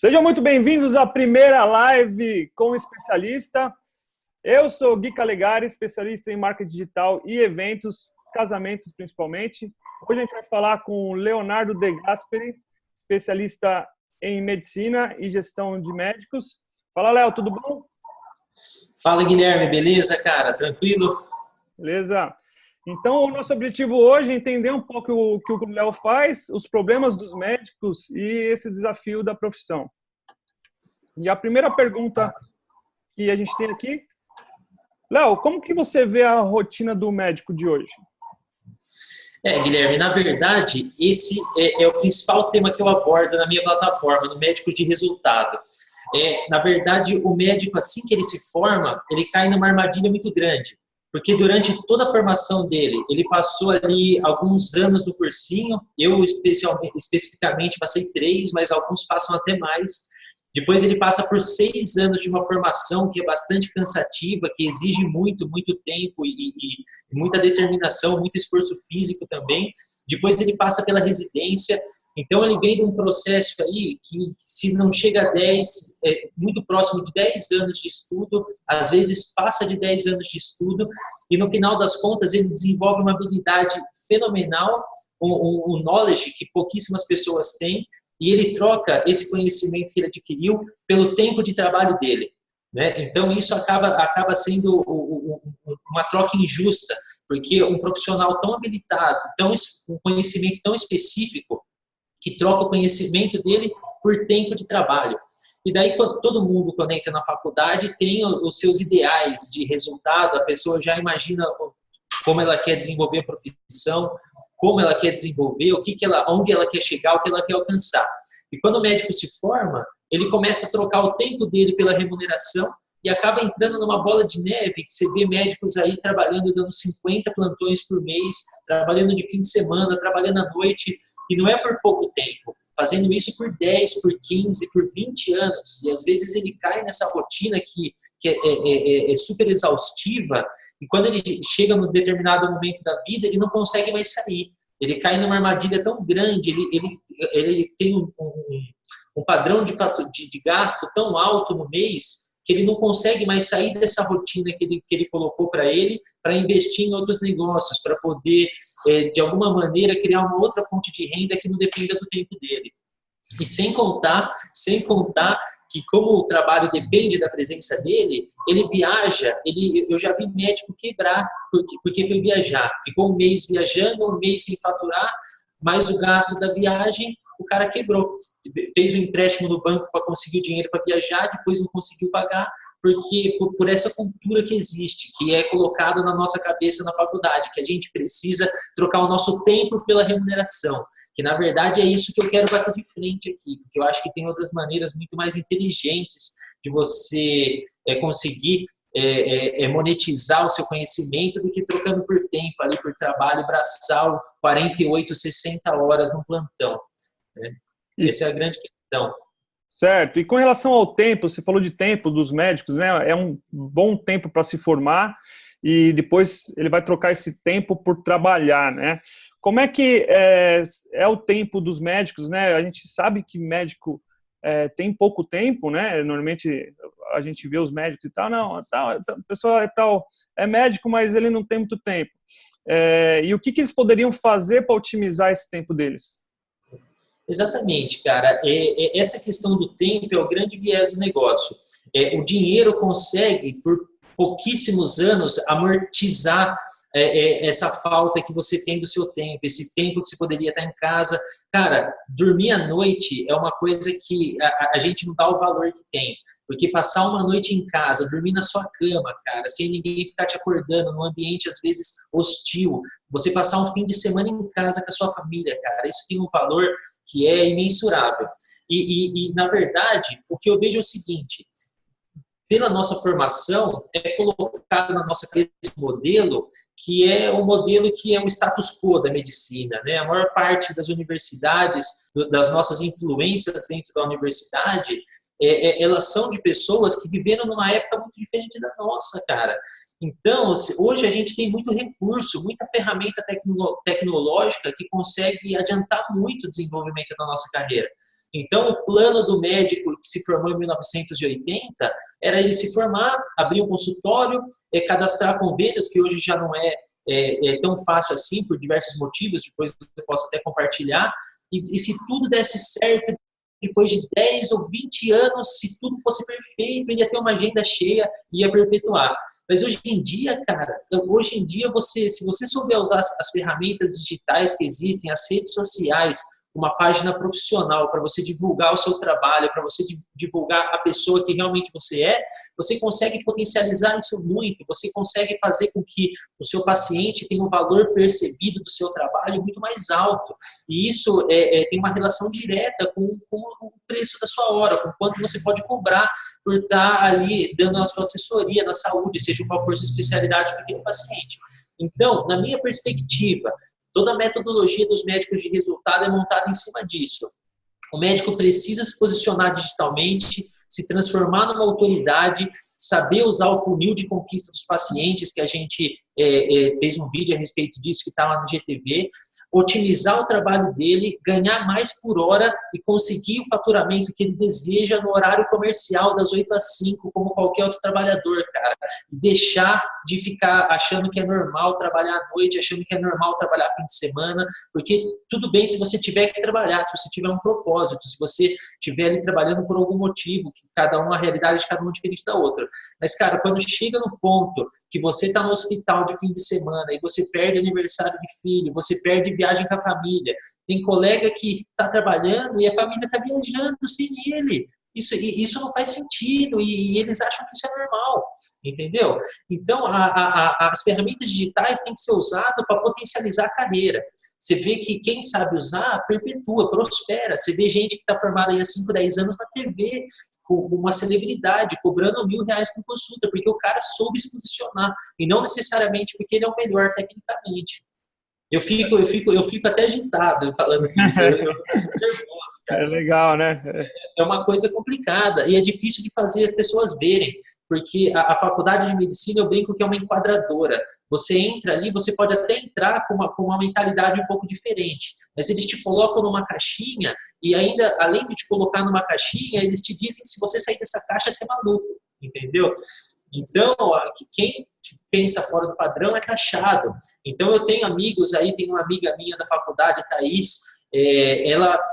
Sejam muito bem-vindos à primeira live com o especialista. Eu sou Gui Calegari, especialista em marketing digital e eventos, casamentos principalmente. Hoje a gente vai falar com o Leonardo De Gasperi, especialista em medicina e gestão de médicos. Fala, Léo, tudo bom? Fala, Guilherme, beleza, cara? Tranquilo? Beleza. Então, o nosso objetivo hoje é entender um pouco o que o Léo faz, os problemas dos médicos e esse desafio da profissão. E a primeira pergunta que a gente tem aqui, Léo, como que você vê a rotina do médico de hoje? Guilherme, na verdade, esse é o principal tema que eu abordo na minha plataforma, no Médicos de Resultado. Na verdade, o médico, assim que ele se forma, ele cai numa armadilha muito grande. Porque durante toda a formação dele, ele passou ali alguns anos no cursinho, eu especificamente passei 3, mas alguns passam até mais. Depois ele passa por 6 anos de uma formação que é bastante cansativa, que exige muito tempo e muita determinação, muito esforço físico também. Depois ele passa pela residência. Então, ele vem de um processo aí que, se não chega a 10, é muito próximo de 10 anos de estudo, às vezes passa de 10 anos de estudo, e no final das contas ele desenvolve uma habilidade fenomenal, um knowledge que pouquíssimas pessoas têm, e ele troca esse conhecimento que ele adquiriu pelo tempo de trabalho dele, né? Então, isso acaba sendo uma troca injusta, porque um profissional tão habilitado, um conhecimento tão específico, que troca o conhecimento dele por tempo de trabalho. E daí, todo mundo, quando entra na faculdade, tem os seus ideais de resultado, a pessoa já imagina como ela quer desenvolver a profissão, como ela quer desenvolver, onde ela quer chegar, o que ela quer alcançar. E quando o médico se forma, ele começa a trocar o tempo dele pela remuneração e acaba entrando numa bola de neve, que você vê médicos aí trabalhando, dando 50 plantões por mês, trabalhando de fim de semana, trabalhando à noite, e não é por pouco tempo, fazendo isso por 10, por 15, por 20 anos. E às vezes ele cai nessa rotina que é super exaustiva, e quando ele chega num determinado momento da vida, ele não consegue mais sair. Ele cai numa armadilha tão grande, ele tem um padrão de gasto tão alto no mês, que ele não consegue mais sair dessa rotina que ele colocou para ele, para investir em outros negócios, para poder, de alguma maneira, criar uma outra fonte de renda que não dependa do tempo dele. E sem contar que, como o trabalho depende da presença dele, ele viaja, eu já vi médico quebrar porque foi viajar. Ficou um mês viajando, um mês sem faturar, mais o gasto da viagem, o cara quebrou. Fez um empréstimo no banco para conseguir o dinheiro para viajar, depois não conseguiu pagar, porque por essa cultura que existe, que é colocada na nossa cabeça na faculdade, que a gente precisa trocar o nosso tempo pela remuneração. Que, na verdade, é isso que eu quero bater de frente aqui, porque eu acho que tem outras maneiras muito mais inteligentes de você conseguir monetizar o seu conhecimento do que trocando por tempo, ali por trabalho braçal, 48, 60 horas no plantão. Né? Essa é a grande questão. Certo. E com relação ao tempo, você falou de tempo dos médicos, né? É um bom tempo para se formar e depois ele vai trocar esse tempo por trabalhar, né? Como é que é o tempo dos médicos, né? A gente sabe que médico tem pouco tempo, né? Normalmente a gente vê os médicos e tal, não, a pessoa é médico, mas ele não tem muito tempo. E o que eles poderiam fazer para otimizar esse tempo deles? Exatamente, cara. Essa questão do tempo é o grande viés do negócio. O dinheiro consegue, por pouquíssimos anos, amortizar essa falta que você tem do seu tempo, esse tempo que você poderia estar em casa. Cara, dormir à noite é uma coisa que a gente não dá o valor que tem. Porque passar uma noite em casa, dormir na sua cama, cara, sem ninguém ficar te acordando, num ambiente às vezes hostil, você passar um fim de semana em casa com a sua família, cara, isso tem um valor que é imensurável. E na verdade, o que eu vejo é o seguinte: pela nossa formação, é colocado na nossa cabeça esse modelo, que é o modelo que é o status quo da medicina, né? A maior parte das universidades, das nossas influências dentro da universidade, elas são de pessoas que viveram numa época muito diferente da nossa, cara. Então, hoje a gente tem muito recurso, muita ferramenta tecnológica que consegue adiantar muito o desenvolvimento da nossa carreira. Então, o plano do médico que se formou em 1980 era ele se formar, abrir um consultório, cadastrar convênios, que hoje já não é tão fácil assim, por diversos motivos, depois eu posso até compartilhar, e se tudo desse certo, depois de 10 ou 20 anos, se tudo fosse perfeito, ele ia ter uma agenda cheia e ia perpetuar. Mas hoje em dia, cara, se você souber usar as ferramentas digitais que existem, as redes sociais, uma página profissional para você divulgar o seu trabalho, para você divulgar a pessoa que realmente você consegue potencializar isso muito, você consegue fazer com que o seu paciente tenha um valor percebido do seu trabalho muito mais alto. E isso tem uma relação direta com o preço da sua hora, com quanto você pode cobrar por estar ali dando a sua assessoria na saúde, seja qual for a sua especialidade para aquele paciente. Então, na minha perspectiva, toda a metodologia dos médicos de resultado é montada em cima disso. O médico precisa se posicionar digitalmente, se transformar numa autoridade, saber usar o funil de conquista dos pacientes, que a gente fez um vídeo a respeito disso, que está lá no GTV, otimizar o trabalho dele, ganhar mais por hora e conseguir o faturamento que ele deseja no horário comercial das 8 às 5, como qualquer outro trabalhador, cara. E deixar de ficar achando que é normal trabalhar à noite, achando que é normal trabalhar fim de semana, porque tudo bem se você tiver que trabalhar, se você tiver um propósito, se você estiver ali trabalhando por algum motivo, que a realidade de cada um é diferente da outra. Mas, cara, quando chega no ponto que você está no hospital de fim de semana e você perde aniversário de filho, você perde viagem com a família, tem colega que está trabalhando e a família está viajando sem ele. Isso não faz sentido e eles acham que isso é normal, entendeu? Então, as ferramentas digitais têm que ser usadas para potencializar a carreira. Você vê que quem sabe usar, perpetua, prospera. Você vê gente que está formada aí há 5, 10 anos na TV, com uma celebridade, cobrando R$1.000 por consulta, porque o cara soube se posicionar, e não necessariamente porque ele é o melhor tecnicamente. Eu fico até agitado falando isso. Eu fico nervoso, cara. É legal, né? É uma coisa complicada e é difícil de fazer as pessoas verem, porque a faculdade de medicina, eu brinco que é uma enquadradora. Você entra ali, você pode até entrar com uma mentalidade um pouco diferente, mas eles te colocam numa caixinha e ainda, além de te colocar numa caixinha, eles te dizem que se você sair dessa caixa, você é maluco, entendeu? Então, quem pensa fora do padrão é taxado. Então, eu tenho amigos aí, tem uma amiga minha da faculdade, a Thaís,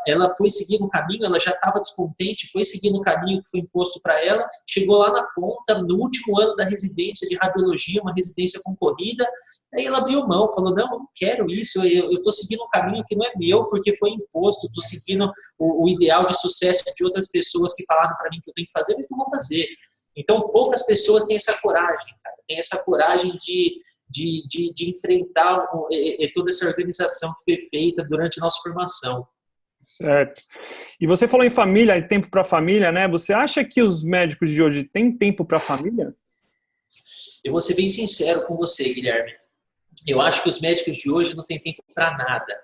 ela foi seguindo o caminho, ela já estava descontente, foi seguindo o caminho que foi imposto para ela, chegou lá na ponta, no último ano da residência de radiologia, uma residência concorrida, aí ela abriu mão, falou, não, eu não quero isso, eu estou seguindo um caminho que não é meu, porque foi imposto, estou seguindo o ideal de sucesso de outras pessoas que falaram para mim que eu tenho que fazer, mas não vou fazer. Então, poucas pessoas têm essa coragem, cara, tem essa coragem de enfrentar toda essa organização que foi feita durante a nossa formação. Certo. E você falou em família, em tempo para a família, né? Você acha que os médicos de hoje têm tempo para a família? Eu vou ser bem sincero com você, Guilherme. Eu acho que os médicos de hoje não têm tempo para nada.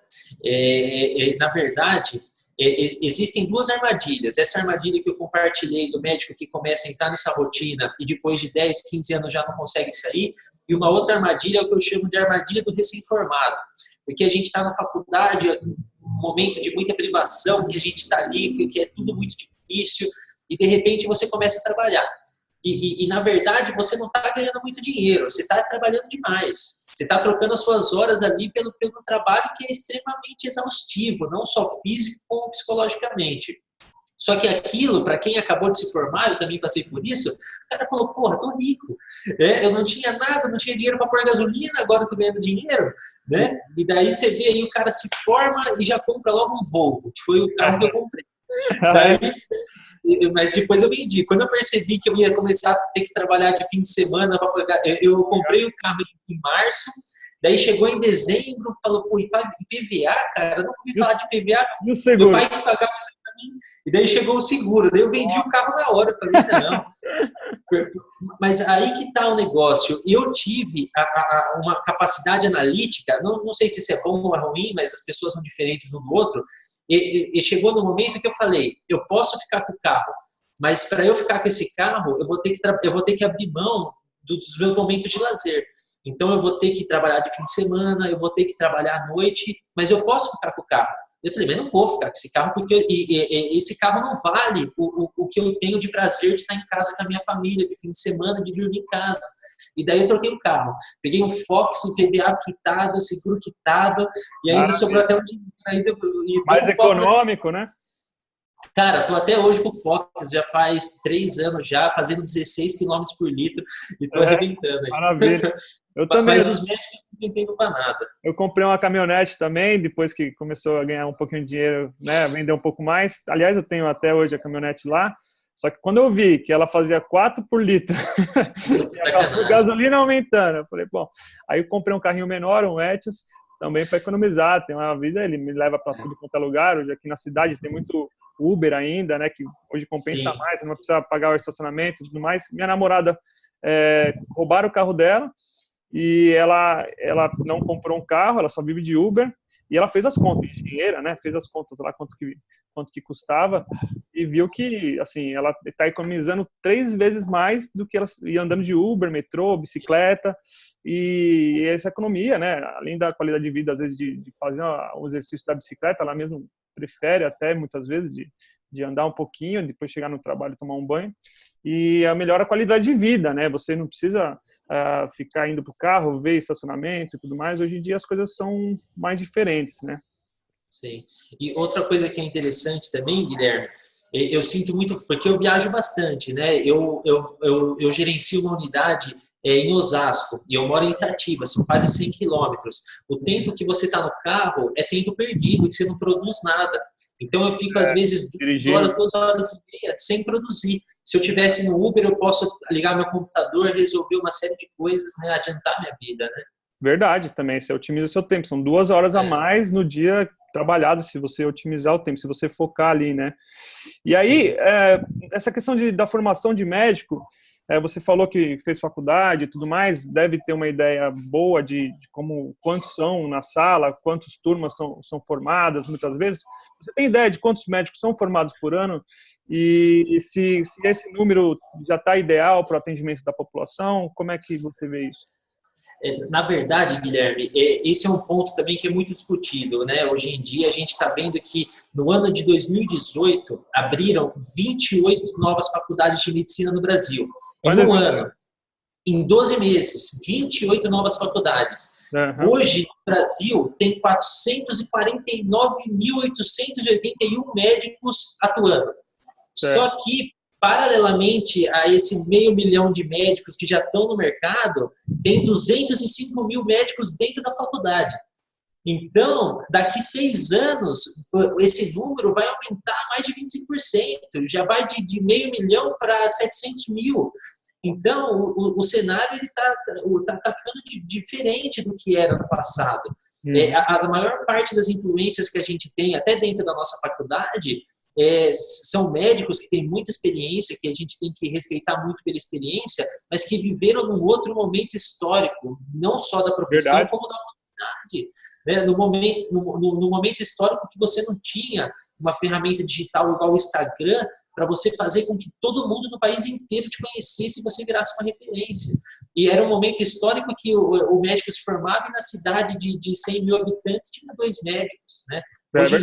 Na verdade, existem duas armadilhas. Essa armadilha que eu compartilhei do médico que começa a entrar nessa rotina e depois de 10, 15 anos já não consegue sair. E uma outra armadilha é o que eu chamo de armadilha do recém-formado. Porque a gente está na faculdade, um momento de muita privação, que a gente está ali, que é tudo muito difícil, e de repente você começa a trabalhar. E na verdade, você não está ganhando muito dinheiro, você está trabalhando demais. Você está trocando as suas horas ali pelo trabalho que é extremamente exaustivo, não só físico, como psicologicamente. Só que aquilo, para quem acabou de se formar, eu também passei por isso, o cara falou, porra, tô rico. Eu não tinha nada, não tinha dinheiro para pôr gasolina, agora eu tô ganhando dinheiro. Né? E daí você vê aí, o cara se forma e já compra logo um Volvo, que foi o carro que eu comprei. Daí, mas depois eu vendi. Quando eu percebi que eu ia começar a ter que trabalhar de fim de semana para pagar, eu comprei o carro em março, daí chegou em dezembro, falou, pô, IPVA, cara, eu não ouvi falar de IPVA, meu pai que pagava isso pra mim. E daí chegou o seguro, daí eu vendi o carro na hora, eu falei, não. Mas aí que tá o negócio. Eu tive uma capacidade analítica, não sei se isso é bom ou é ruim, mas as pessoas são diferentes um do outro. E chegou no momento que eu falei, eu posso ficar com o carro, mas para eu ficar com esse carro, eu vou ter que abrir mão dos meus momentos de lazer. Então eu vou ter que trabalhar de fim de semana, eu vou ter que trabalhar à noite, mas eu posso ficar com o carro. Eu falei, mas não vou ficar com esse carro, porque esse carro não vale o que eu tenho de prazer de estar em casa com a minha família, de fim de semana, de dormir em casa. E daí eu troquei o carro. Peguei um Fox, IPVA quitado, seguro quitado, e ainda sobrou até um dinheiro. Mais econômico, né? Cara, tô até hoje com o Fox, já faz 3 anos já, fazendo 16 km por litro, e tô arrebentando aí. Maravilha. Eu também. Mas os médicos não entendem pra nada. Eu comprei uma caminhonete também, depois que começou a ganhar um pouquinho de dinheiro, né, vender um pouco mais. Aliás, eu tenho até hoje a caminhonete lá, só que quando eu vi que ela fazia 4 por litro, e a gasolina aumentando, eu falei, bom, aí eu comprei um carrinho menor, um Etios, também para economizar, tem uma vida, ele me leva para tudo quanto é lugar. Hoje aqui na cidade tem muito Uber ainda, né, que hoje compensa mais, não vai precisar pagar o estacionamento e tudo mais. Minha namorada, roubaram o carro dela e ela não comprou um carro, ela só vive de Uber, e ela fez as contas, engenheira, né, fez as contas lá quanto que custava, e viu que, assim, ela está economizando 3 vezes mais do que ela ia andando de Uber, metrô, bicicleta. E essa economia, né, além da qualidade de vida, às vezes, de fazer o exercício da bicicleta, ela mesmo prefere até, muitas vezes, de andar um pouquinho, depois chegar no trabalho e tomar um banho. E melhora a qualidade de vida, né? Você não precisa ficar indo para o carro, ver estacionamento e tudo mais. Hoje em dia as coisas são mais diferentes, né? Sim. E outra coisa que é interessante também, Guilherme, eu sinto muito, porque eu viajo bastante, né? Eu gerencio uma unidade em Osasco, e eu moro em Itatiba, são quase 100 quilômetros. O tempo que você está no carro é tempo perdido, que você não produz nada. Então eu fico, às vezes, 2 horas e meia sem produzir. Se eu tivesse no Uber, eu posso ligar meu computador, resolver uma série de coisas, né? Adiantar minha vida, né? Verdade, também, você otimiza seu tempo. São 2 horas a mais no dia trabalhado, se você otimizar o tempo, se você focar ali, né? E aí, essa questão da formação de médico, você falou que fez faculdade e tudo mais, deve ter uma ideia boa de quantos são na sala, quantas turmas são formadas, muitas vezes. Você tem ideia de quantos médicos são formados por ano? E se esse número já está ideal para o atendimento da população? Como é que você vê isso? Na verdade, Guilherme, esse é um ponto também que é muito discutido, né? Hoje em dia a gente está vendo que no ano de 2018 abriram 28 novas faculdades de medicina no Brasil. Em um ano, em 12 meses, 28 novas faculdades. Uhum. Hoje, no Brasil, tem 449.881 médicos atuando. Só que, paralelamente a esse 500 mil de médicos que já estão no mercado, tem 205 mil médicos dentro da faculdade. Então, daqui 6 anos, esse número vai aumentar mais de 25%, já vai de 500 mil para 700 mil. Então, o cenário está ficando diferente do que era no passado. A maior parte das influências que a gente tem, até dentro da nossa faculdade, são médicos que têm muita experiência, que a gente tem que respeitar muito pela experiência, mas que viveram num outro momento histórico, não só da profissão, verdade, como da humanidade. Né? No momento histórico que você não tinha uma ferramenta digital igual o Instagram, para você fazer com que todo mundo no país inteiro te conhecesse e você virasse uma referência. E era um momento histórico que o médico se formava e na cidade de 100 mil habitantes tinha 2 médicos. Né? Hoje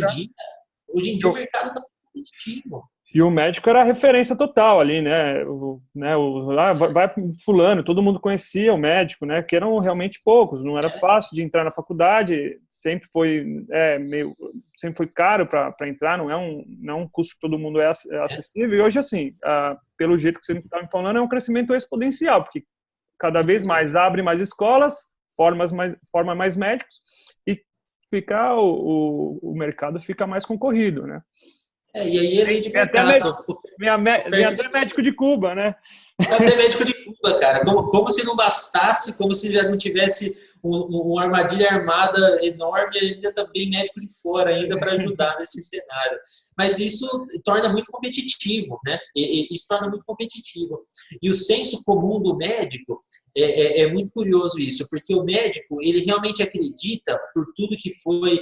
em dia o mercado está competitivo. E o médico era a referência total ali, né? Vai fulano, todo mundo conhecia o médico, né? Que eram realmente poucos, não era fácil de entrar na faculdade, sempre foi caro para entrar, não é um custo que todo mundo é acessível. E hoje, assim, pelo jeito que você está me falando, é um crescimento exponencial, porque cada vez mais abre mais escolas, forma mais médicos e o mercado fica mais concorrido, né? E aí é lei de mercado. Vem até médico de Cuba, né? Até médico de Cuba, cara. Como se não bastasse, como se já não tivesse uma armadilha armada enorme, ainda também médico de fora, ainda para ajudar nesse cenário. Mas isso torna muito competitivo, né? Isso torna muito competitivo. E o senso comum do médico, é muito curioso isso, porque o médico, ele realmente acredita por tudo que foi...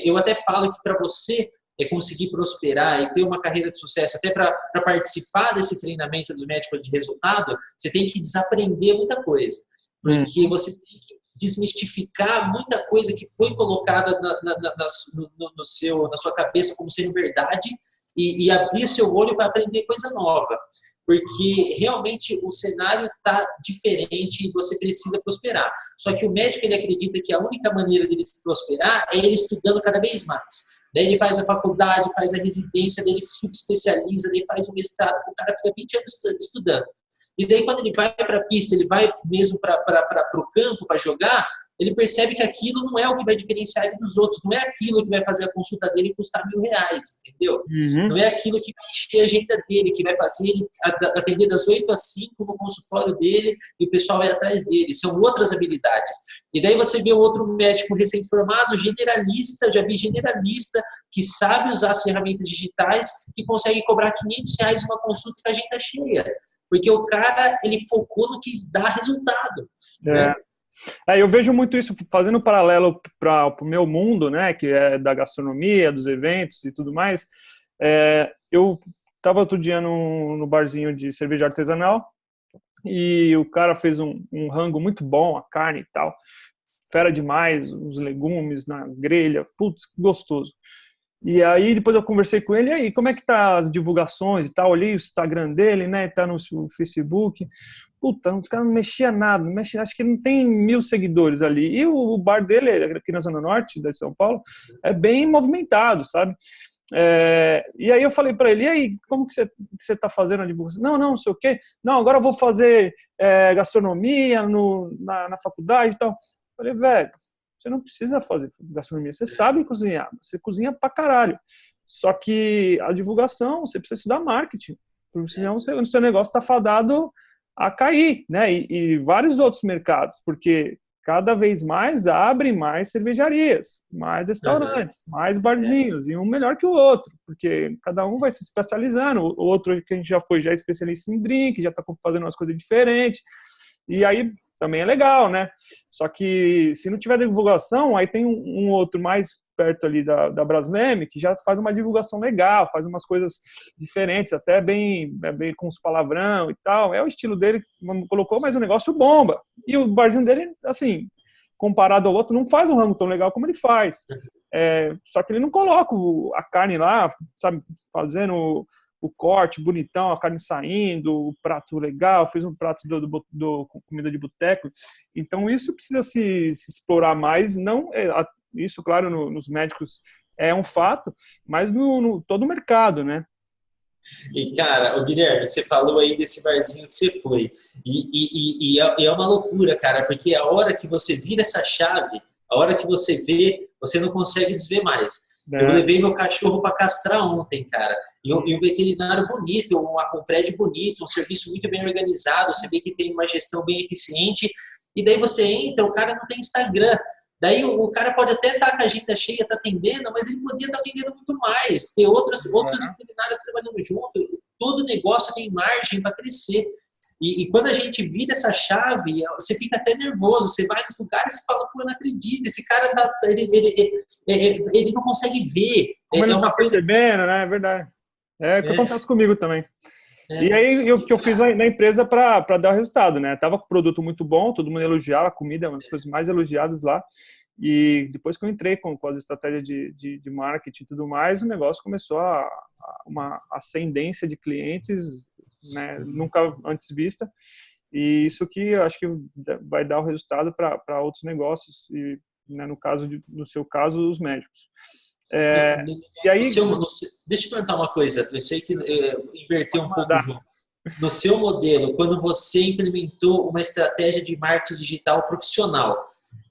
eu até falo que para você conseguir prosperar e ter uma carreira de sucesso, até para participar desse treinamento dos médicos de resultado, você tem que desaprender muita coisa. Porque você tem que desmistificar muita coisa que foi colocada na sua cabeça como sendo verdade e abrir seu olho para aprender coisa nova. Porque realmente o cenário está diferente e você precisa prosperar. Só que o médico ele acredita que a única maneira dele prosperar é ele estudando cada vez mais. Daí ele faz a faculdade, faz a residência, daí ele se subespecializa, daí faz o mestrado, o cara fica 20 anos estudando. E daí quando ele vai para a pista, ele vai mesmo para o campo para jogar, ele percebe que aquilo não é o que vai diferenciar ele dos outros, não é aquilo que vai fazer a consulta dele custar R$1.000, entendeu? Uhum. Não é aquilo que vai encher a agenda dele, que vai fazer ele atender das 8 às 5 no consultório dele e o pessoal vai atrás dele. São outras habilidades. E daí você vê outro médico recém-formado, generalista, já vi generalista, que sabe usar as ferramentas digitais e consegue cobrar R$500 uma consulta com a agenda cheia. Porque o cara, ele focou no que dá resultado. Né? Eu vejo muito isso, fazendo um paralelo para o meu mundo, né, que é da gastronomia, dos eventos e tudo mais. Eu estava outro dia no barzinho de cerveja artesanal e o cara fez um rango muito bom, a carne e tal, fera demais, os legumes na grelha, putz, gostoso. E aí depois eu conversei com ele, e aí, como é que tá as divulgações e tal? Olhei o Instagram dele, né, tá no Facebook. Puta, os caras não mexiam nada, acho que não tem 1.000 seguidores ali. E o bar dele, aqui na Zona Norte de São Paulo, é bem movimentado, sabe? E aí eu falei para ele, e aí, como que você tá fazendo a divulgação? Não sei o quê. Não, agora eu vou fazer gastronomia na faculdade e tal. Eu falei, velho, você não precisa fazer gastronomia, você sabe cozinhar, você cozinha pra caralho. Só que a divulgação, você precisa estudar marketing, porque senão o seu negócio está fadado a cair, né? E vários outros mercados, porque cada vez mais abre mais cervejarias, mais restaurantes, mais barzinhos, e um melhor que o outro, porque cada um vai se especializando. O outro que a gente já é especialista em drink, já está fazendo umas coisas diferentes, e aí também é legal, né? Só que se não tiver divulgação, aí tem um outro mais perto ali da Braskem, que já faz uma divulgação legal, faz umas coisas diferentes, até bem com os palavrão e tal. É o estilo dele, colocou, mas o negócio bomba. E o barzinho dele, assim, comparado ao outro, não faz um rango tão legal como ele faz. Só que ele não coloca a carne lá, sabe, fazendo o corte bonitão, a carne saindo, o prato legal, fez um prato do comida de boteco. Então isso precisa se explorar mais, não isso, claro, nos médicos é um fato, mas no todo o mercado, né? E, cara, Guilherme, você falou aí desse barzinho que você foi. E é uma loucura, cara, porque a hora que você vira essa chave, a hora que você vê, você não consegue desver mais. Eu levei meu cachorro para castrar ontem, cara. E um veterinário bonito, um prédio bonito, um serviço muito bem organizado. Você vê que tem uma gestão bem eficiente. E daí você entra, o cara não tem Instagram. Daí o cara pode até estar com a agenda cheia, está atendendo, mas ele podia estar atendendo muito mais. Ter outros veterinários trabalhando junto. Todo negócio tem margem para crescer. E quando a gente vira essa chave, você fica até nervoso. Você vai nos lugares e fala, pô, eu não acredito. Esse cara, ele não consegue ver. Como ele não está percebendo, né? É verdade. É o que acontece comigo também. E aí, o que eu fiz na empresa para dar o resultado, né? Tava com o produto muito bom, todo mundo elogiava, a comida é uma das coisas mais elogiadas lá. E depois que eu entrei com as estratégias de marketing e tudo mais, o negócio começou uma ascendência de clientes, né, nunca antes vista. E isso que eu acho que vai dar o resultado para outros negócios, e, né, no seu caso, os médicos. E aí, deixa eu perguntar uma coisa, eu sei que inverteu um pouco o jogo. No seu modelo, quando você implementou uma estratégia de marketing digital profissional,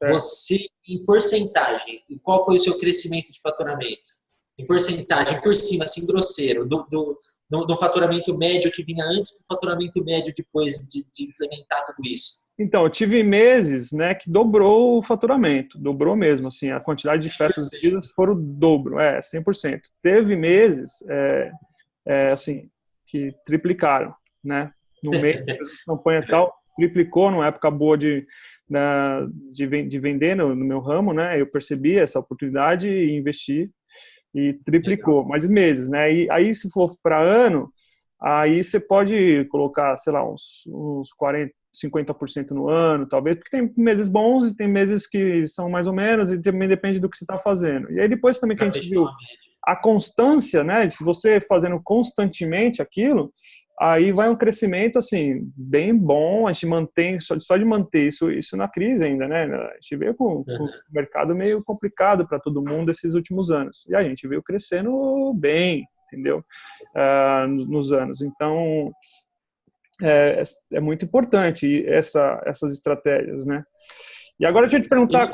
você, em porcentagem, qual foi o seu crescimento de faturamento? Em porcentagem, por cima, assim, grosseiro, do faturamento médio que vinha antes para o faturamento médio depois de implementar tudo isso? Então, eu tive meses, né, que dobrou o faturamento, dobrou mesmo, assim, a quantidade de festas vendidas foram o dobro, 100%. Teve meses, assim, que triplicaram, né, no mês da campanha e tal, triplicou numa época boa de vender no meu ramo, né, eu percebi essa oportunidade e investi, e triplicou, mais meses, né, e aí se for para ano, aí você pode colocar, sei lá, uns 50% no ano, talvez, porque tem meses bons e tem meses que são mais ou menos, e também depende do que você está fazendo. E aí depois também que a gente viu a constância, né? Se você fazendo constantemente aquilo, aí vai um crescimento, assim, bem bom, a gente mantém, só de manter isso na crise ainda, né? A gente veio com o mercado meio complicado para todo mundo esses últimos anos. E a gente veio crescendo bem, entendeu? Nos anos. Então, é muito importante essas estratégias, né? E agora deixa eu te perguntar,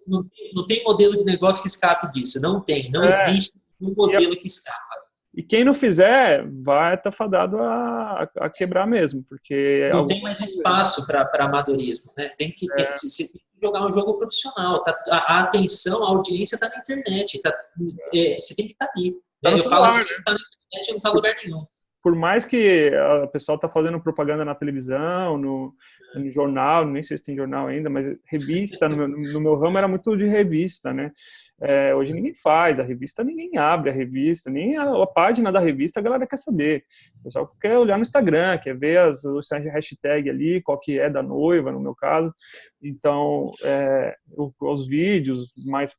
não tem modelo de negócio que escape disso, não existe um modelo que escapa. E quem não fizer vai estar fadado a quebrar mesmo, porque não tem mais espaço para amadorismo, né? Você tem que jogar um jogo profissional. A atenção, a audiência está na internet, você tem que estar ali. Tá no eu celular, falo que está na internet e não está em lugar nenhum. Por mais que o pessoal está fazendo propaganda na televisão, no jornal, nem sei se tem jornal ainda, mas revista, no meu ramo era muito de revista, né? Hoje ninguém faz, a revista ninguém abre a revista, nem a página da revista a galera quer saber. O pessoal quer olhar no Instagram, quer ver os hashtag ali, qual que é da noiva, no meu caso. Então, os vídeos mais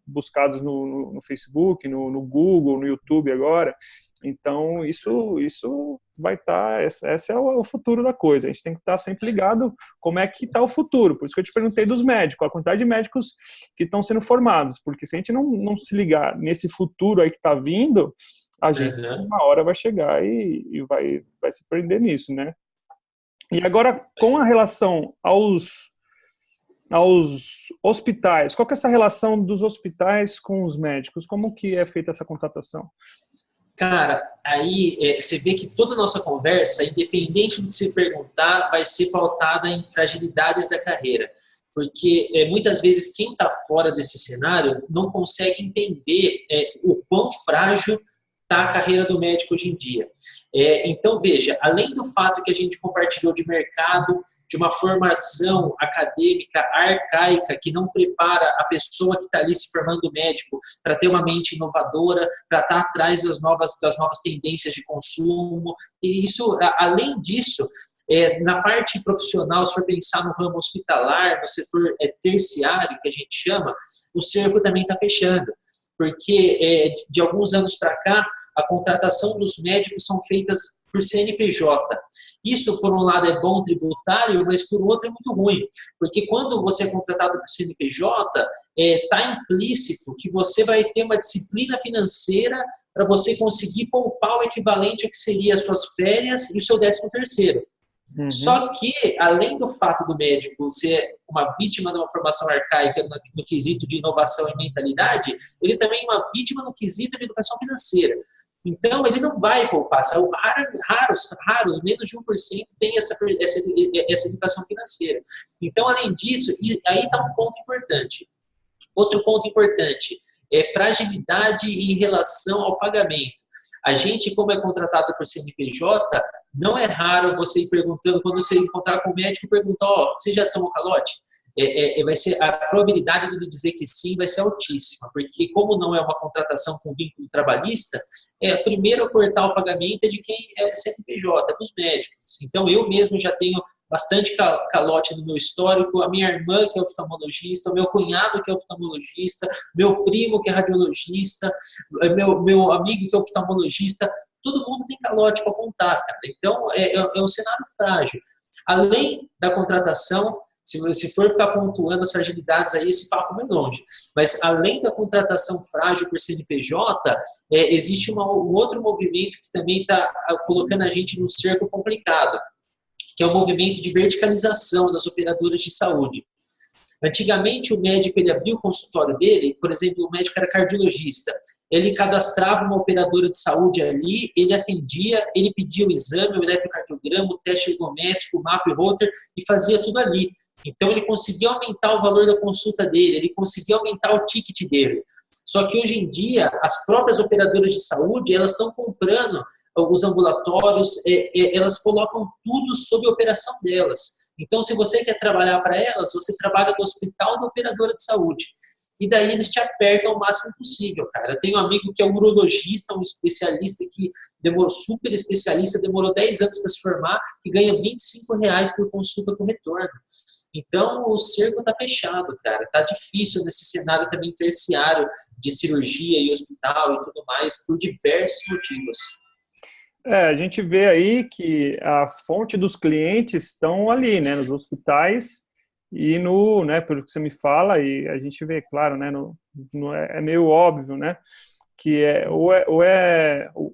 buscados no Facebook, no Google, no YouTube agora. Então, isso vai estar, esse é o futuro da coisa. A gente tem que estar sempre ligado como é que está o futuro. Por isso que eu te perguntei dos médicos, a quantidade de médicos que estão sendo formados. Porque se a gente não se ligar nesse futuro aí que está vindo, a gente uma hora vai chegar e vai se perder nisso, né? E agora, com a relação aos hospitais, qual que é essa relação dos hospitais com os médicos? Como que é feita essa contratação? Cara, aí você vê que toda a nossa conversa, independente do que você perguntar, vai ser pautada em fragilidades da carreira. Porque muitas vezes quem está fora desse cenário não consegue entender o quão frágil está a carreira do médico hoje em dia. Então, veja, além do fato que a gente compartilhou de mercado, de uma formação acadêmica arcaica que não prepara a pessoa que está ali se formando médico para ter uma mente inovadora, para estar atrás das novas tendências de consumo, e isso, além disso, na parte profissional, se for pensar no ramo hospitalar, no setor terciário, que a gente chama, o cerco também está fechando. Porque de alguns anos para cá, a contratação dos médicos são feitas por CNPJ. Isso, por um lado, é bom tributário, mas por outro é muito ruim. Porque quando você é contratado por CNPJ, está implícito que você vai ter uma disciplina financeira para você conseguir poupar o equivalente a que seria as suas férias e o seu 13º. Uhum. Só que, além do fato do médico ser uma vítima de uma formação arcaica no quesito de inovação e mentalidade, ele também é uma vítima no quesito de educação financeira. Então, ele não vai poupar. Raros, menos de 1% tem essa educação financeira. Então, além disso, aí está um ponto importante. Outro ponto importante é fragilidade em relação ao pagamento. A gente, como é contratado por CNPJ, não é raro você ir perguntando, quando você encontrar com o médico, perguntar, você já tomou calote? Vai ser, a probabilidade de ele dizer que sim vai ser altíssima, porque como não é uma contratação com vínculo trabalhista, primeiro a cortar o pagamento é de quem é CNPJ, dos médicos. Então, eu mesmo já tenho bastante calote no meu histórico, a minha irmã que é oftalmologista, o meu cunhado que é oftalmologista, meu primo que é radiologista, meu amigo que é oftalmologista, todo mundo tem calote para contar, cara. Então, é um cenário frágil. Além da contratação, se for ficar pontuando as fragilidades, aí esse papo vai longe. Mas, além da contratação frágil por CNPJ, existe um outro movimento que também está colocando a gente num cerco complicado, que é o movimento de verticalização das operadoras de saúde. Antigamente, o médico ele abria o consultório dele, por exemplo, o médico era cardiologista, ele cadastrava uma operadora de saúde ali, ele atendia, ele pedia o exame, o eletrocardiograma, o teste ergométrico, o map holter e fazia tudo ali. Então, ele conseguia aumentar o valor da consulta dele, ele conseguia aumentar o ticket dele. Só que hoje em dia, as próprias operadoras de saúde, elas estão comprando os ambulatórios, elas colocam tudo sob a operação delas. Então, se você quer trabalhar para elas, você trabalha no hospital da operadora de saúde. e daí eles te apertam o máximo possível, cara. Eu tenho um amigo que é um urologista, um especialista que demorou, super especialista, demorou 10 anos para se formar, que ganha R$ 25 por consulta com retorno. Então, o cerco está fechado, cara. Tá difícil nesse cenário também terciário de cirurgia e hospital e tudo mais, por diversos motivos. A gente vê aí que a fonte dos clientes estão ali, né, nos hospitais e no, né, pelo que você me fala, e a gente vê, claro, né, é meio óbvio, né, que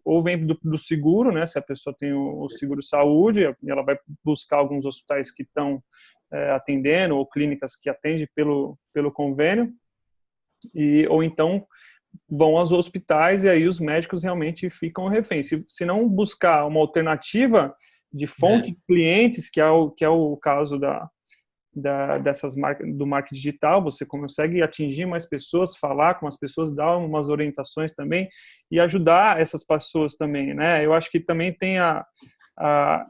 ou vem do seguro, né, se a pessoa tem o seguro saúde, ela vai buscar alguns hospitais que estão atendendo, ou clínicas que atendem pelo convênio, ou então vão aos hospitais e aí os médicos realmente ficam reféns. Se não buscar uma alternativa de fonte de clientes, que é o caso dessas marcas, do marketing digital, você consegue atingir mais pessoas, falar com as pessoas, dar umas orientações também e ajudar essas pessoas também, né? Eu acho que também tem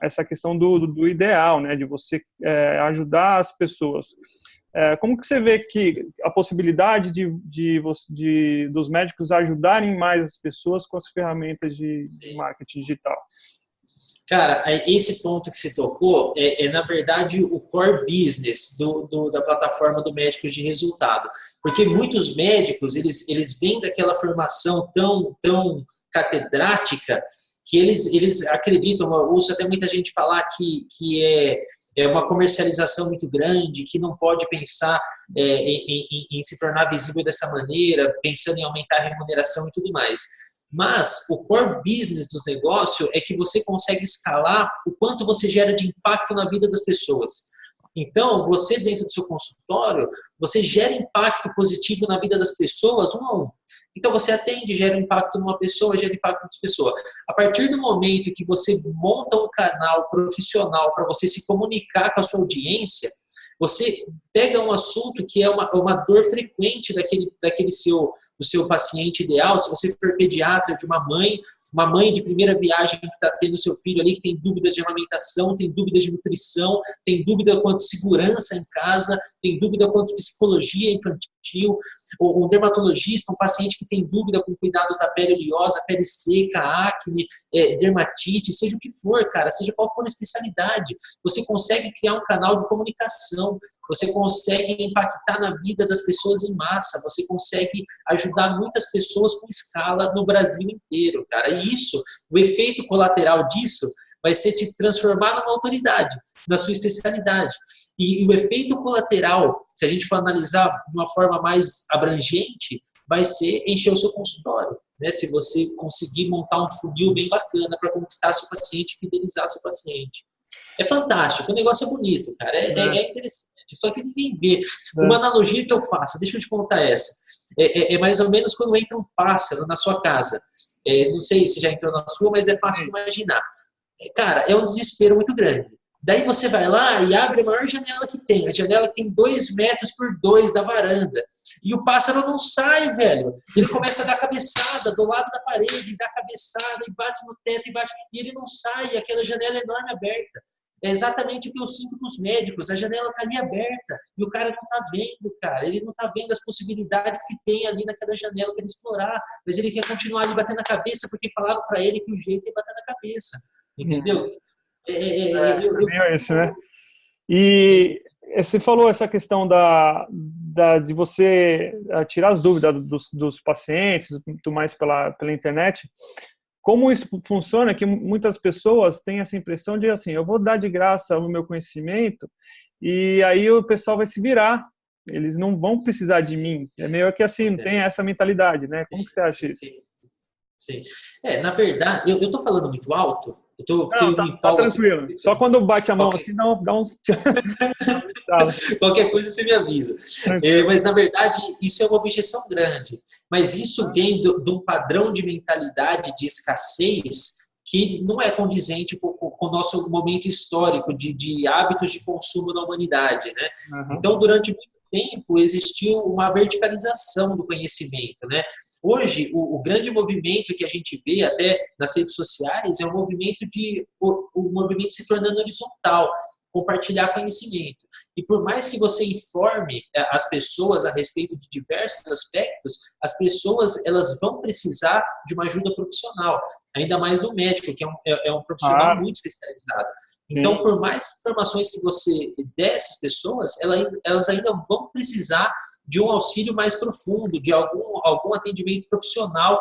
essa questão do ideal, né? De você ajudar as pessoas. Como que você vê que a possibilidade dos médicos ajudarem mais as pessoas com as ferramentas de marketing digital? Cara, esse ponto que você tocou na verdade, o core business da plataforma do Médicos de Resultado. Porque muitos médicos, eles vêm daquela formação tão catedrática que eles acreditam, eu ouço até muita gente falar que é uma comercialização muito grande, que não pode pensar em se tornar visível dessa maneira, pensando em aumentar a remuneração e tudo mais. Mas o core business dos negócios é que você consegue escalar o quanto você gera de impacto na vida das pessoas. Então, você dentro do seu consultório, você gera impacto positivo na vida das pessoas, um a um. Então, você atende, gera impacto numa pessoa, gera impacto em outra pessoa. A partir do momento que você monta um canal profissional para você se comunicar com a sua audiência, você pega um assunto que é uma dor frequente do seu paciente ideal. Se você for pediatra de uma mãe de primeira viagem que está tendo seu filho ali, que tem dúvidas de amamentação, tem dúvidas de nutrição, tem dúvida quanto segurança em casa, tem dúvida quanto psicologia infantil, ou um dermatologista, um paciente que tem dúvida com cuidados da pele oleosa, pele seca, acne, dermatite, seja o que for, cara, seja qual for a especialidade, você consegue criar um canal de comunicação, você consegue impactar na vida das pessoas em massa, você consegue ajudar muitas pessoas com escala no Brasil inteiro, cara. E isso, o efeito colateral disso vai ser te transformar numa autoridade na sua especialidade. E o efeito colateral, se a gente for analisar de uma forma mais abrangente, vai ser encher o seu consultório, né? Se você conseguir montar um funil bem bacana para conquistar seu paciente, fidelizar seu paciente. É fantástico, o negócio é bonito, cara, é interessante, só que ninguém vê. Uma analogia que eu faço, deixa eu te contar essa, é mais ou menos quando entra um pássaro na sua casa. Não sei se já entrou na sua, mas é fácil de imaginar. Cara, é um desespero muito grande. Daí você vai lá e abre a maior janela que tem. A janela tem 2 metros por 2 da varanda. E o pássaro não sai, velho. Ele começa a dar cabeçada do lado da parede, dá cabeçada e bate no teto e ele não sai. E aquela janela enorme aberta. É exatamente o que eu sinto com os médicos. A janela está ali aberta e o cara não está vendo, cara. Ele não está vendo as possibilidades que tem ali naquela janela para ele explorar. Mas ele quer continuar ali batendo a cabeça porque falaram para ele que o jeito é bater na cabeça. Entendeu? Isso, né? E você falou essa questão de você tirar as dúvidas dos pacientes, muito mais pela internet. Como isso funciona, que muitas pessoas têm essa impressão de assim, eu vou dar de graça o meu conhecimento e aí o pessoal vai se virar, eles não vão precisar de mim. É meio que assim, tem essa mentalidade, né? Como que você acha isso? Sim. Na verdade, eu tô falando muito alto? Não, tá tranquilo. Aqui. Só quando bate a mão assim, dá uns... Qualquer coisa você me avisa. Mas, na verdade, isso é uma objeção grande. Mas isso vem de um padrão de mentalidade de escassez que não é condizente com o nosso momento histórico de hábitos de consumo da humanidade, né? Uhum. Então, durante muito tempo, existiu uma verticalização do conhecimento, né? Hoje, o grande movimento que a gente vê até nas redes sociais é o movimento se tornando horizontal, compartilhar conhecimento. E por mais que você informe as pessoas a respeito de diversos aspectos, as pessoas elas vão precisar de uma ajuda profissional, ainda mais do médico, que é um profissional muito especializado. Então, por mais informações que você der a essas pessoas, elas ainda vão precisar de um auxílio mais profundo, de algum atendimento profissional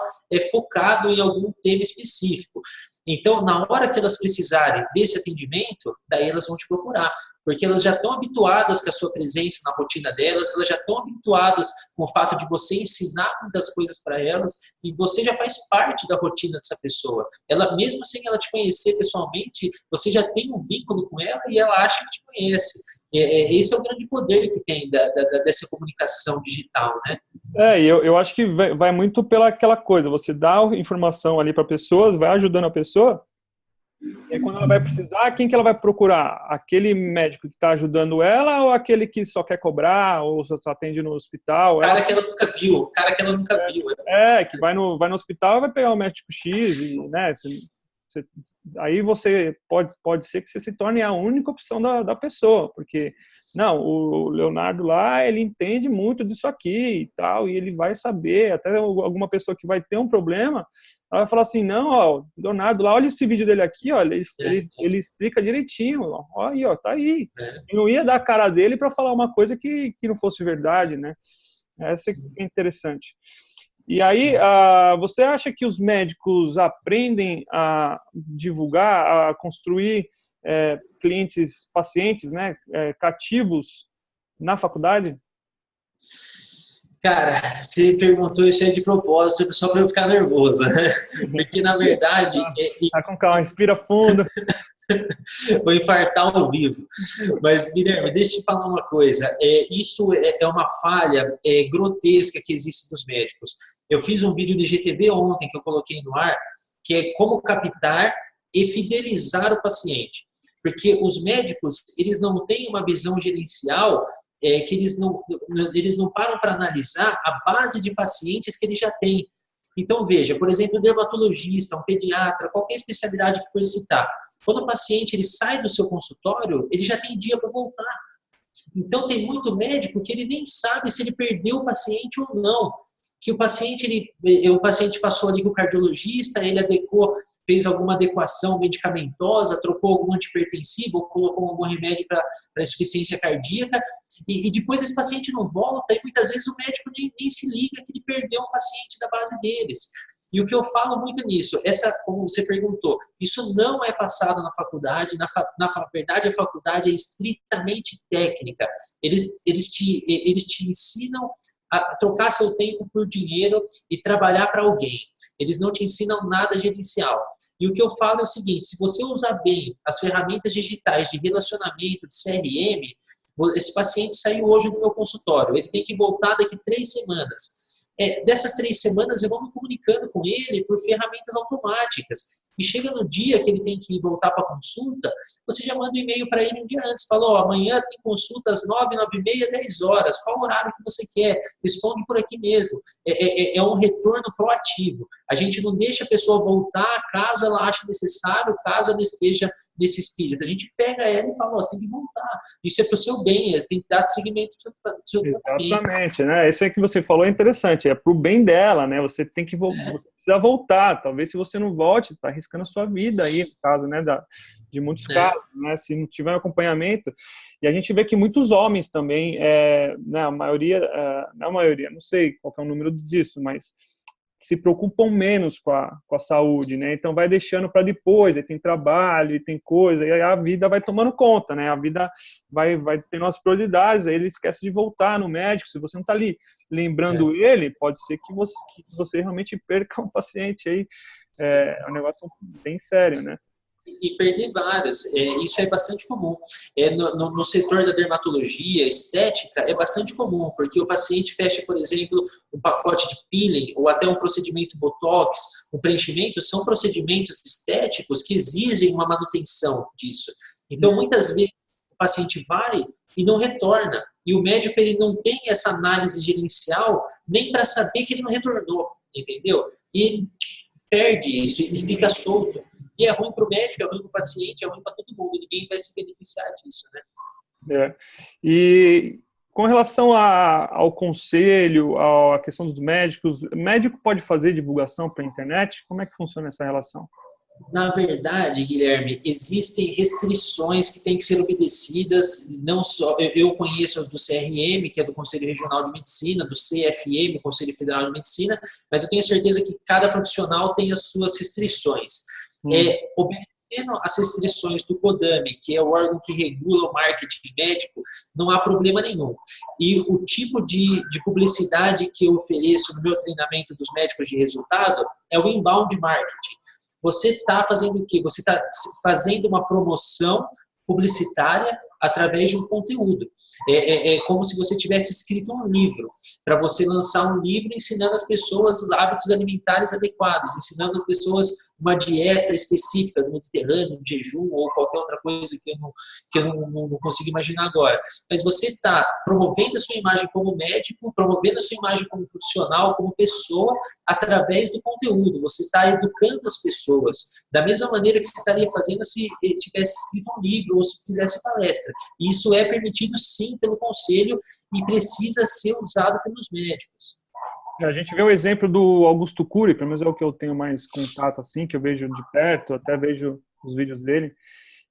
focado em algum tema específico. Então, na hora que elas precisarem desse atendimento, daí elas vão te procurar, porque elas já estão habituadas com a sua presença na rotina delas, elas já estão habituadas com o fato de você ensinar muitas coisas para elas, e você já faz parte da rotina dessa pessoa. Ela, mesmo sem ela te conhecer pessoalmente, você já tem um vínculo com ela e ela acha que te conhece. Esse é o grande poder que tem dessa comunicação digital, né? Eu acho que vai muito pela aquela coisa, você dá informação ali para pessoas, vai ajudando a pessoa, e aí quando ela vai precisar, quem que ela vai procurar? Aquele médico que está ajudando ela ou aquele que só quer cobrar ou só atende no hospital? Cara que ela nunca viu, que vai no hospital e vai pegar o médico X, e, né, aí você pode ser que você se torne a única opção da pessoa, porque não, o Leonardo lá, ele entende muito disso aqui e tal, e ele vai saber, até alguma pessoa que vai ter um problema, ela vai falar assim, não, ó, o Leonardo lá, olha esse vídeo dele aqui, ó, ele explica direitinho, ó, aí, ó, tá aí. E não ia dar a cara dele para falar uma coisa que não fosse verdade, né? Essa é interessante. E aí, você acha que os médicos aprendem a divulgar, a construir clientes, pacientes, né, cativos na faculdade? Cara, você perguntou isso aí de propósito, só para eu ficar nervoso, né? Porque, na verdade... Tá com calma, respira fundo. Vou infartar ao vivo. Mas, Guilherme, deixa eu te falar uma coisa. Isso é uma falha grotesca que existe dos médicos. Eu fiz um vídeo do IGTV ontem que eu coloquei no ar, que é como captar e fidelizar o paciente. Porque os médicos, eles não têm uma visão gerencial, que eles não param para analisar a base de pacientes que eles já têm. Então, veja, por exemplo, um dermatologista, um pediatra, qualquer especialidade que for citar, quando o paciente ele sai do seu consultório, ele já tem dia para voltar. Então, tem muito médico que ele nem sabe se ele perdeu o paciente ou não. Que o paciente passou ali com o cardiologista, ele fez alguma adequação medicamentosa, trocou algum antihipertensivo, ou colocou algum remédio para insuficiência cardíaca, e depois esse paciente não volta, e muitas vezes o médico nem se liga que ele perdeu um paciente da base deles. E o que eu falo muito nisso, como você perguntou, isso não é passado na faculdade, na verdade a faculdade é estritamente técnica. Eles te ensinam a trocar seu tempo por dinheiro e trabalhar para alguém. Eles não te ensinam nada gerencial. E o que eu falo é o seguinte, se você usar bem as ferramentas digitais de relacionamento, de CRM, esse paciente saiu hoje do meu consultório, ele tem que voltar daqui 3 semanas. Dessas 3 semanas eu vou me comunicando com ele por ferramentas automáticas. E chega no dia que ele tem que voltar para a consulta, você já manda um e-mail para ele um dia antes. Fala, amanhã tem consulta às 9, 9h30, 10 horas. Qual horário que você quer? Responde por aqui mesmo. É um retorno proativo. A gente não deixa a pessoa voltar caso ela ache necessário, caso ela esteja nesse espírito. A gente pega ela e fala, você tem que voltar. Isso é para o seu bem, tem que dar seguimento para o seu tratamento. Exatamente, né? Isso aí que você falou é interessante, é para o bem dela, né? Você tem que você precisa voltar. Talvez se você não volte, você está arriscando a sua vida aí, no caso, né? De muitos casos, né? Se não tiver acompanhamento. E a gente vê que muitos homens também, né? A maioria, não a maioria, não sei qual é o número disso, mas se preocupam menos com a saúde, né? Então vai deixando para depois, aí tem trabalho, e tem coisa, e aí a vida vai tomando conta, né? A vida vai tendo as prioridades, aí ele esquece de voltar no médico. Se você não está ali lembrando ele, pode ser que você realmente perca um paciente aí. É um negócio bem sério, né? E perder vários. Isso é bastante comum. No setor da dermatologia, estética, é bastante comum, porque o paciente fecha, por exemplo, um pacote de peeling ou até um procedimento botox, um preenchimento, são procedimentos estéticos que exigem uma manutenção disso. Então, muitas vezes, o paciente vai e não retorna. E o médico ele não tem essa análise gerencial nem para saber que ele não retornou, entendeu? E ele perde isso, ele fica solto. E é ruim para o médico, é ruim para o paciente, é ruim para todo mundo. Ninguém vai se beneficiar disso, né? E com relação ao conselho, à questão dos médicos, o médico pode fazer divulgação para a internet? Como é que funciona essa relação? Na verdade, Guilherme, existem restrições que têm que ser obedecidas. Não só eu conheço as do CRM, que é do Conselho Regional de Medicina, do CFM, Conselho Federal de Medicina, mas eu tenho certeza que cada profissional tem as suas restrições. Obedecendo as restrições do CODAME, que é o órgão que regula o marketing médico, não há problema nenhum. E o tipo de publicidade que eu ofereço no meu treinamento dos médicos de resultado é o inbound marketing. Você está fazendo o quê? Você está fazendo uma promoção publicitária através de um conteúdo. É como se você tivesse escrito um livro, para você lançar um livro ensinando as pessoas os hábitos alimentares adequados, ensinando as pessoas uma dieta específica do Mediterrâneo, um jejum ou qualquer outra coisa que eu não consigo imaginar agora. Mas você está promovendo a sua imagem como médico, promovendo a sua imagem como profissional, como pessoa, através do conteúdo. Você está educando as pessoas, da mesma maneira que você estaria fazendo se tivesse escrito um livro ou se fizesse palestra. Isso é permitido sim pelo conselho e precisa ser usado pelos médicos. A gente vê o exemplo do Augusto Cury, pelo menos é o que eu tenho mais contato, assim, que eu vejo de perto, até vejo os vídeos dele,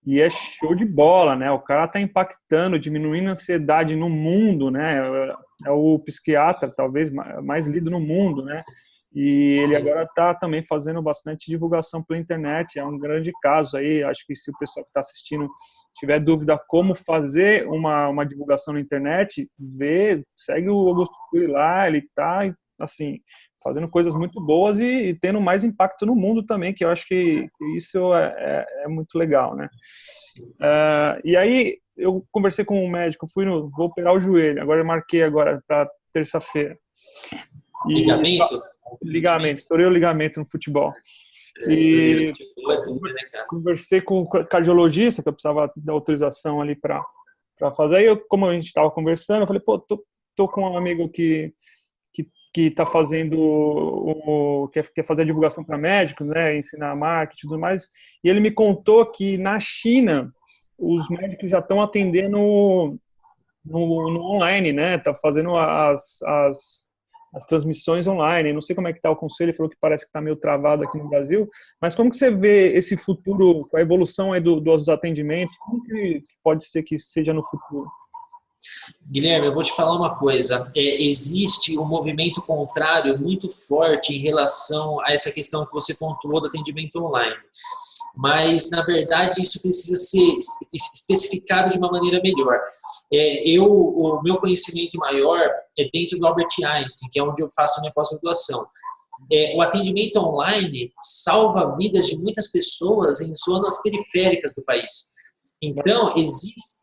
e é show de bola, né? O cara tá impactando, diminuindo a ansiedade no mundo, né? É o psiquiatra, talvez, mais lido no mundo, né? E ele agora está também fazendo bastante divulgação pela internet. É um grande caso aí. Acho que se o pessoal que está assistindo tiver dúvida como fazer uma divulgação na internet, segue o Augusto Cury lá. Ele está, assim, fazendo coisas muito boas e tendo mais impacto no mundo também, que eu acho que isso é muito legal, né? E aí eu conversei com um médico, vou operar o joelho. Agora eu marquei para terça-feira. Ligamento, estourei o ligamento no futebol. E conversei com o cardiologista, que eu precisava da autorização ali para fazer. Aí, como a gente estava conversando, eu falei, tô com um amigo que está fazendo, quer fazer a divulgação para médicos, né, ensinar marketing e tudo mais. E ele me contou que na China, os médicos já estão atendendo no online, né, tá fazendo as transmissões online. Não sei como é que está o conselho, ele falou que parece que está meio travado aqui no Brasil, mas como que você vê esse futuro, a evolução aí dos atendimentos, como que pode ser que seja no futuro? Guilherme, eu vou te falar uma coisa, existe um movimento contrário muito forte em relação a essa questão que você pontuou do atendimento online. Mas, na verdade, isso precisa ser especificado de uma maneira melhor. O meu conhecimento maior é dentro do Albert Einstein, que é onde eu faço a minha pós-graduação. O atendimento online salva vidas de muitas pessoas em zonas periféricas do país. Então,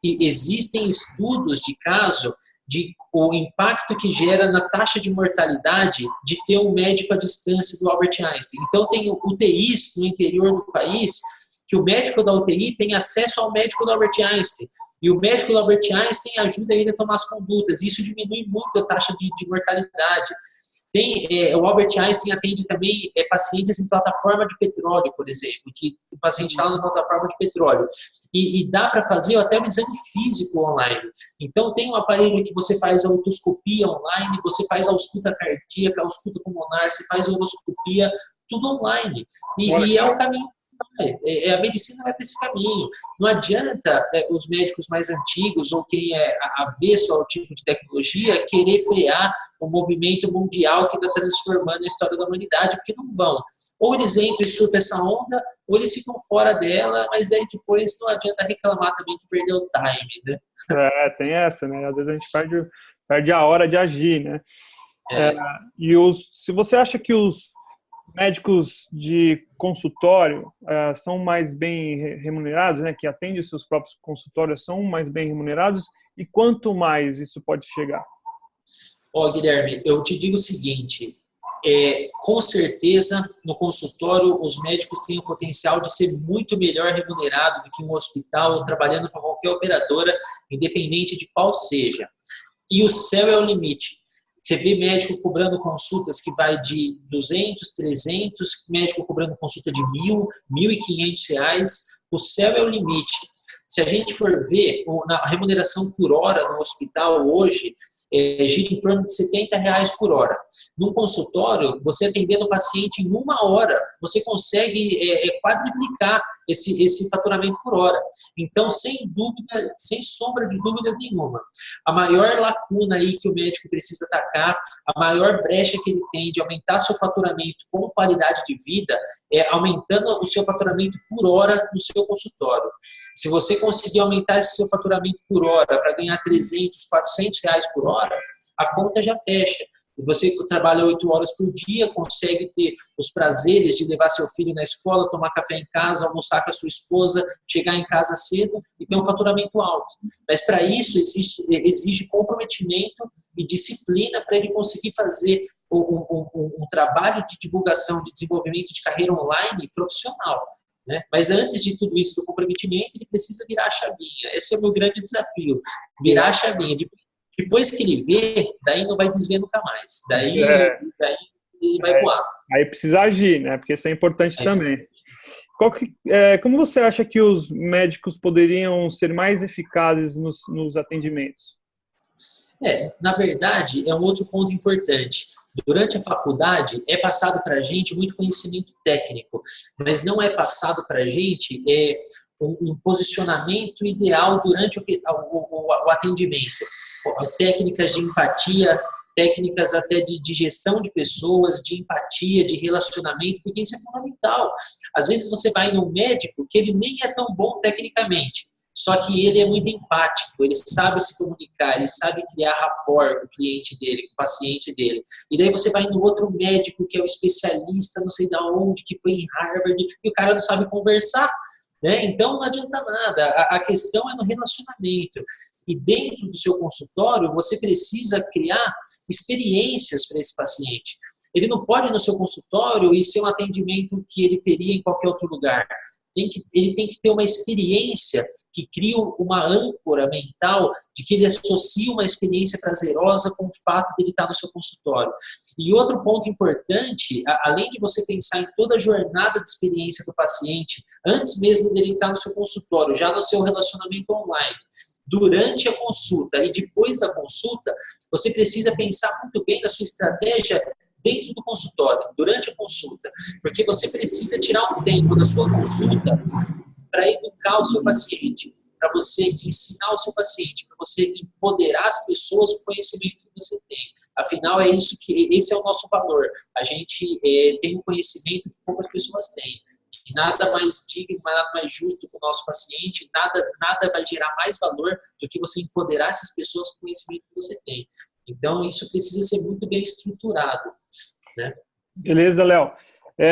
existem estudos de caso de o impacto que gera na taxa de mortalidade de ter um médico à distância do Albert Einstein. Então, tem UTIs no interior do país que o médico da UTI tem acesso ao médico do Albert Einstein. E o médico do Albert Einstein ajuda ele a tomar as condutas. Isso diminui muito a taxa de mortalidade. O Albert Einstein atende também pacientes em plataforma de petróleo, por exemplo, que o paciente está na plataforma de petróleo. E dá para fazer até um exame físico online. Então, tem um aparelho que você faz a otoscopia online, você faz a ausculta cardíaca, a ausculta pulmonar, você faz a horoscopia, tudo online. E é o caminho. A medicina vai para esse caminho. Não adianta os médicos mais antigos ou quem é avesso ao tipo de tecnologia querer frear o movimento mundial que está transformando a história da humanidade, porque não vão. Ou eles entram e surfam essa onda, ou eles ficam fora dela, mas aí depois não adianta reclamar também que perdeu o time, né? Tem essa, né? Às vezes a gente perde a hora de agir, né? Se você acha que os médicos de consultório são mais bem remunerados, né, que atendem os seus próprios consultórios, são mais bem remunerados, e quanto mais isso pode chegar? Guilherme, eu te digo o seguinte, com certeza no consultório os médicos têm o potencial de ser muito melhor remunerado do que um hospital trabalhando para qualquer operadora, independente de qual seja. E o céu é o limite. Você vê médico cobrando consultas que vai de 200, 300, médico cobrando consulta de 1.000, R$ 1.500. O céu é o limite. Se a gente for ver, a remuneração por hora no hospital hoje gira em torno de R$ 70 por hora. Num consultório, você atendendo o paciente em 1 hora, você consegue quadruplicar esse faturamento por hora. Então, sem dúvida, sem sombra de dúvidas nenhuma, a maior lacuna aí que o médico precisa atacar, a maior brecha que ele tem de aumentar seu faturamento com qualidade de vida, é aumentando o seu faturamento por hora no seu consultório. Se você conseguir aumentar esse seu faturamento por hora para ganhar R$ 300, R$ 400 por hora, a conta já fecha. Você trabalha 8 horas por dia, consegue ter os prazeres de levar seu filho na escola, tomar café em casa, almoçar com a sua esposa, chegar em casa cedo e ter um faturamento alto. Mas para isso exige comprometimento e disciplina para ele conseguir fazer um trabalho de divulgação, de desenvolvimento de carreira online profissional. Né? Mas antes de tudo isso, do comprometimento, ele precisa virar a chavinha. Esse é o meu grande desafio, virar a chavinha. Depois que ele vê, daí não vai desver nunca mais. Daí ele vai voar. Aí precisa agir, né? Porque isso é importante também. Como você acha que os médicos poderiam ser mais eficazes nos atendimentos? Na verdade, é um outro ponto importante. Durante a faculdade, é passado para a gente muito conhecimento técnico, mas não é passado para a gente um posicionamento ideal durante o atendimento. Técnicas de empatia, técnicas até de gestão de pessoas, de empatia, de relacionamento, porque isso é fundamental. Às vezes você vai num médico que ele nem é tão bom tecnicamente, só que ele é muito empático, ele sabe se comunicar, ele sabe criar rapport com o cliente dele, com o paciente dele. E daí você vai no outro médico que é o especialista, não sei de onde, que foi em Harvard, e o cara não sabe conversar, né? Então não adianta nada, a questão é no relacionamento. E dentro do seu consultório, você precisa criar experiências para esse paciente. Ele não pode ir no seu consultório e ser um atendimento que ele teria em qualquer outro lugar. Ele tem que ter uma experiência que cria uma âncora mental de que ele associa uma experiência prazerosa com o fato de ele estar no seu consultório. E outro ponto importante, além de você pensar em toda a jornada de experiência do paciente, antes mesmo dele entrar no seu consultório, já no seu relacionamento online, durante a consulta e depois da consulta, você precisa pensar muito bem na sua estratégia dentro do consultório, durante a consulta, porque você precisa tirar um tempo da sua consulta para educar o seu paciente, para você ensinar o seu paciente, para você empoderar as pessoas com o conhecimento que você tem. Afinal, esse é o nosso valor. A gente tem um conhecimento que poucas pessoas têm. E nada mais digno, nada mais justo para o nosso paciente, nada vai gerar mais valor do que você empoderar essas pessoas com o conhecimento que você tem. Então, isso precisa ser muito bem estruturado, né? Beleza, Léo.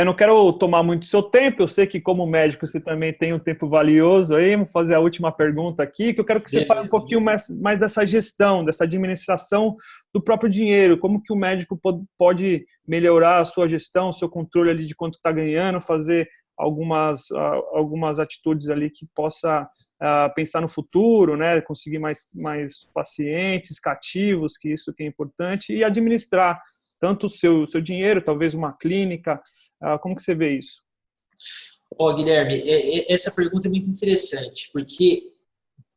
Não quero tomar muito seu tempo, eu sei que como médico você também tem um tempo valioso aí, vou fazer a última pergunta aqui, que eu quero que você fale um pouquinho mais dessa gestão, dessa administração do próprio dinheiro, como que o médico pode melhorar a sua gestão, o seu controle ali de quanto está ganhando, fazer algumas atitudes ali que possa pensar no futuro, né, conseguir mais pacientes cativos, que isso que é importante, e administrar tanto o seu dinheiro, talvez uma clínica. Como que você vê isso? Guilherme, essa pergunta é muito interessante, porque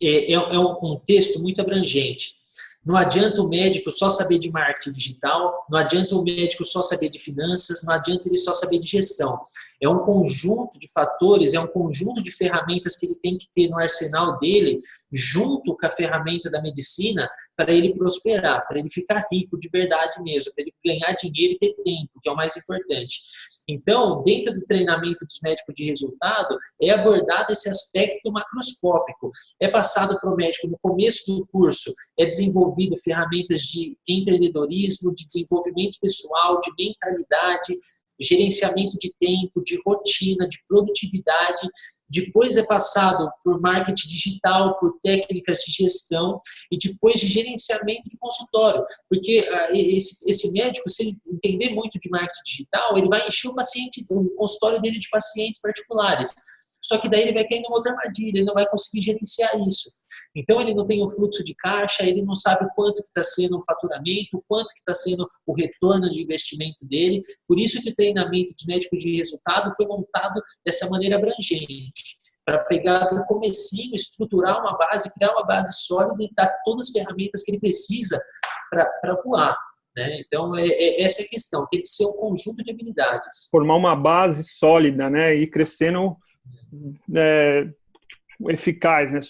é um contexto muito abrangente. Não adianta o médico só saber de marketing digital, não adianta o médico só saber de finanças, não adianta ele só saber de gestão. É um conjunto de fatores, é um conjunto de ferramentas que ele tem que ter no arsenal dele, junto com a ferramenta da medicina, para ele prosperar, para ele ficar rico de verdade mesmo, para ele ganhar dinheiro e ter tempo, que é o mais importante. Então, dentro do treinamento dos médicos de resultado, é abordado esse aspecto macroscópico. É passado para o médico no começo do curso, é desenvolvido ferramentas de empreendedorismo, de desenvolvimento pessoal, de mentalidade, gerenciamento de tempo, de rotina, de produtividade. Depois é passado por marketing digital, por técnicas de gestão e depois de gerenciamento de consultório. Porque esse médico, se ele entender muito de marketing digital, ele vai encher o consultório dele de pacientes particulares. Só que daí ele vai cair numa outra armadilha, ele não vai conseguir gerenciar isso. Então ele não tem o fluxo de caixa, ele não sabe quanto que está sendo o faturamento, quanto que está sendo o retorno de investimento dele. Por isso que o treinamento de médico de resultado foi montado dessa maneira abrangente, para pegar do comecinho, estruturar uma base, criar uma base sólida e dar todas as ferramentas que ele precisa para voar. Né? Então, essa é a questão. Tem que ser um conjunto de habilidades. Formar uma base sólida, né? E crescendo eficaz, né?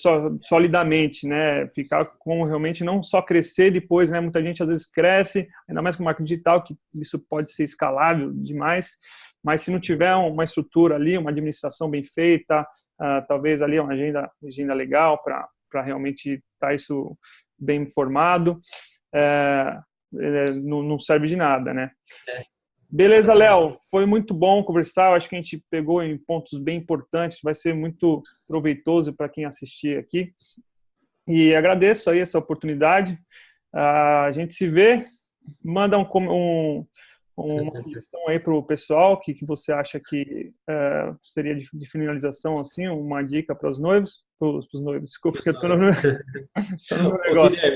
Solidamente, né? Ficar com realmente não só crescer depois, né? Muita gente às vezes cresce, ainda mais com marketing digital, que isso pode ser escalável demais, mas se não tiver uma estrutura ali, uma administração bem feita, talvez ali uma agenda legal para realmente estar isso bem formado, não serve de nada, né? Beleza, Léo, foi muito bom conversar, eu acho que a gente pegou em pontos bem importantes, vai ser muito proveitoso para quem assistir aqui, e agradeço aí essa oportunidade, a gente se vê, manda uma sugestão aí para o pessoal, que você acha que seria de finalização, assim, uma dica para os noivos, desculpa, que eu estou no negócio,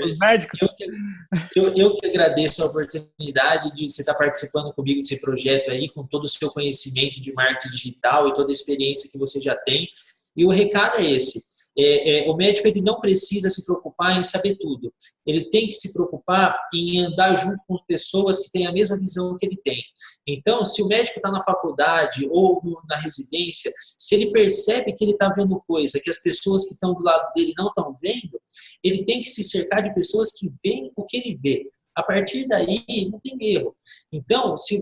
os médicos. Eu que agradeço a oportunidade de você estar participando comigo desse projeto aí, com todo o seu conhecimento de marketing digital e toda a experiência que você já tem. E o recado é esse. O médico ele não precisa se preocupar em saber tudo. Ele tem que se preocupar em andar junto com pessoas que têm a mesma visão que ele tem. Então, se o médico está na faculdade ou na residência, se ele percebe que ele está vendo coisa que as pessoas que estão do lado dele não estão vendo, ele tem que se cercar de pessoas que veem o que ele vê. A partir daí, não tem erro. Então, se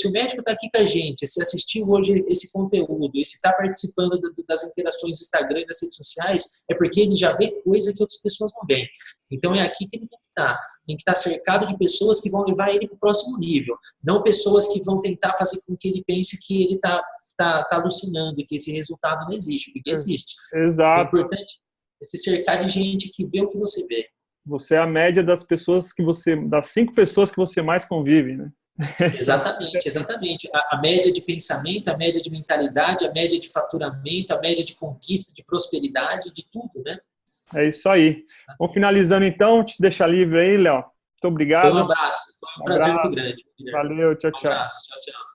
o médico está aqui com a gente, se assistiu hoje esse conteúdo, e se está participando das interações do Instagram e das redes sociais, é porque ele já vê coisa que outras pessoas não veem. Então, é aqui que ele tem que estar. Tem que estar cercado de pessoas que vão levar ele para o próximo nível. Não pessoas que vão tentar fazer com que ele pense que ele está alucinando, que esse resultado não existe, porque existe. Exato. É importante se cercar de gente que vê o que você vê. Você é a média das 5 pessoas que você mais convive, né? Exatamente. A média de pensamento, a média de mentalidade, a média de faturamento, a média de conquista, de prosperidade, de tudo, né? É isso aí. Vamos finalizando então, te deixar livre aí, Léo. Muito obrigado. Um abraço. Foi um prazer muito grande. Valeu, tchau, tchau. Um abraço. Tchau, tchau.